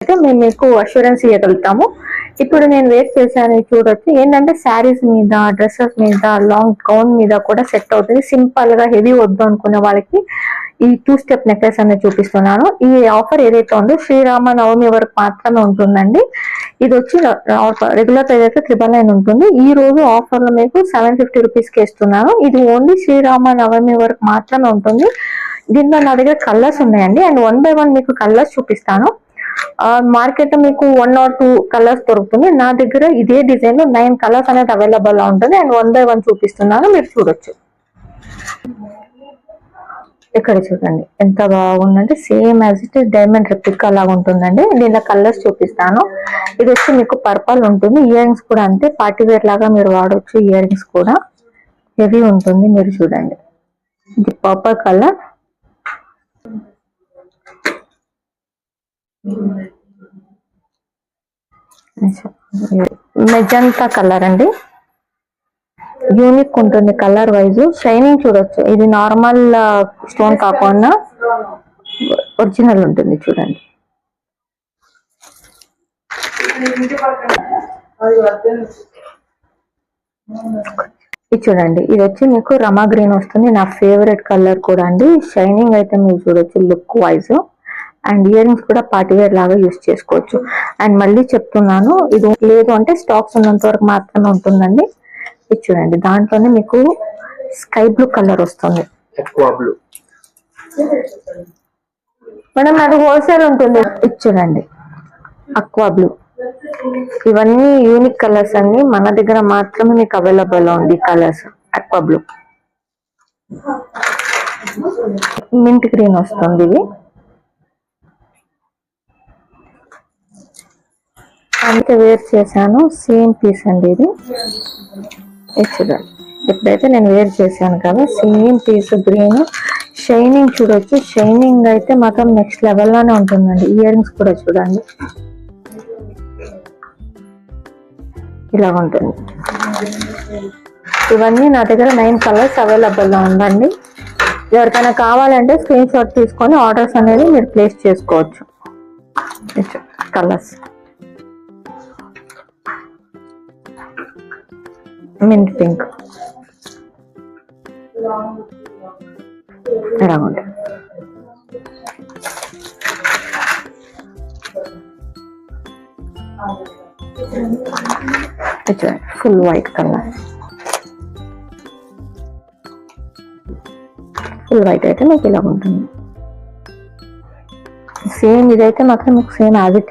అయితే మేము మీకు అష్యూరెన్స్ ఇవ్వగలుగుతాము. ఇప్పుడు నేను వేర్ చేశాను చూడొచ్చు. ఏంటంటే శారీస్ మీద, డ్రెస్సెస్ మీద, లాంగ్ గౌన్ మీద కూడా సెట్ అవుతుంది. సింపుల్ గా హెవీ వద్దు అనుకునే వాళ్ళకి ఈ 2 స్టెప్ నెక్లెస్ అనేది చూపిస్తున్నాను. ఈ ఆఫర్ ఏదైతే ఉందో శ్రీరామ నవమి వరకు మాత్రమే ఉంటుందండి. ఇది వచ్చి రెగ్యులర్ ప్రైస్ అయితే 999 ఉంటుంది. ఈ రోజు ఆఫర్ లో మీకు 750 రూపీస్ కి ఇస్తున్నాను. ఇది ఓన్లీ శ్రీరామ నవమి వరకు మాత్రమే ఉంటుంది. దీంట్లో నా దగ్గర కలర్స్ ఉన్నాయండి. అండ్ 1 by 1 మీకు కలర్స్ చూపిస్తాను. మార్కెట్ లో మీకు 1 or 2 కలర్స్ దొరుకుతుంది. నా దగ్గర ఇదే డిజైన్ లో 9 కలర్స్ అనేది అవైలబుల్ గా ఉంటుంది. అండ్ 1 by 1 చూపిస్తున్నాను, మీరు చూడొచ్చు. ఇక్కడ చూడండి ఎంత బాగుందంటే same as it is diamond replica లాగా ఉంటుందండి. దీనిలో కలర్స్ చూపిస్తాను. ఇది వచ్చి మీకు పర్పల్ ఉంటుంది. ఇయర్ రింగ్స్ కూడా అంతే, పార్టీ వేర్ లాగా మీరు వాడవచ్చు. ఇయర్ రింగ్స్ కూడా హెవీ ఉంటుంది, మీరు చూడండి. ఇది పర్పల్ కలర్, మెజంతా కలర్ అండి. యూనిక్ ఉంటుంది కలర్ వైజ్. షైనింగ్ చూడొచ్చు. ఇది నార్మల్ స్టోన్ కాకుండా ఒరిజినల్ ఉంటుంది, చూడండి. ఇది చూడండి, ఇది వచ్చి మీకు రమా గ్రీన్ వస్తుంది. నా ఫేవరెట్ కలర్ కూడా అండి. షైనింగ్ అయితే మీరు చూడొచ్చు look wise. And ear rings కూడా పార్టీ వేర్ లాగా యూస్ చేసుకోవచ్చు. అండ్ మళ్ళీ చెప్తున్నాను, ఇది లేదు అంటే స్టాక్స్ ఉన్నంత వరకు మాత్రమే ఉంటుందండి. ఇది చూడండి, దాంట్లోనే మీకు స్కై బ్లూ కలర్ వస్తుంది. మేడం అది హోల్సేల్ ఉంటుంది. ఇది చూడండి, అక్వా బ్లూ. ఇవన్నీ యూనిక్ కలర్స్ అన్ని మన దగ్గర మాత్రమే మీకు అవైలబుల్ ఉంది. Colours aqua blue, mint green వస్తుంది. ఇది అంతే వేర్ చేశాను, సేమ్ పీస్ అండి. ఇది చూడండి, ఇప్పుడైతే నేను వేర్ చేశాను కదా, సేమ్ పీస్ గ్రీన్. షైనింగ్ చూడొచ్చు. షైనింగ్ అయితే మాత్రం నెక్స్ట్ లెవెల్ లోనే ఉంటుందండి. ఇయర్ రింగ్స్ కూడా చూడండి ఇలా ఉంటుంది. ఇవన్నీ నా దగ్గర 9 కలర్స్ అవైలబుల్ గా ఉందండి. ఎవరికైనా కావాలంటే స్క్రీన్ షాట్ తీసుకొని ఆర్డర్స్ అనేది మీరు ప్లేస్ చేసుకోవచ్చు. కలర్స్ మింట్ పింక్ ఎలా ఉంటుంది. Full white colour. Full white అయితే మీకు ఇలా ఉంటుంది. సేమ్ ఇదైతే మాత్రం మీకు సేమ్ యాజ్ ఇట్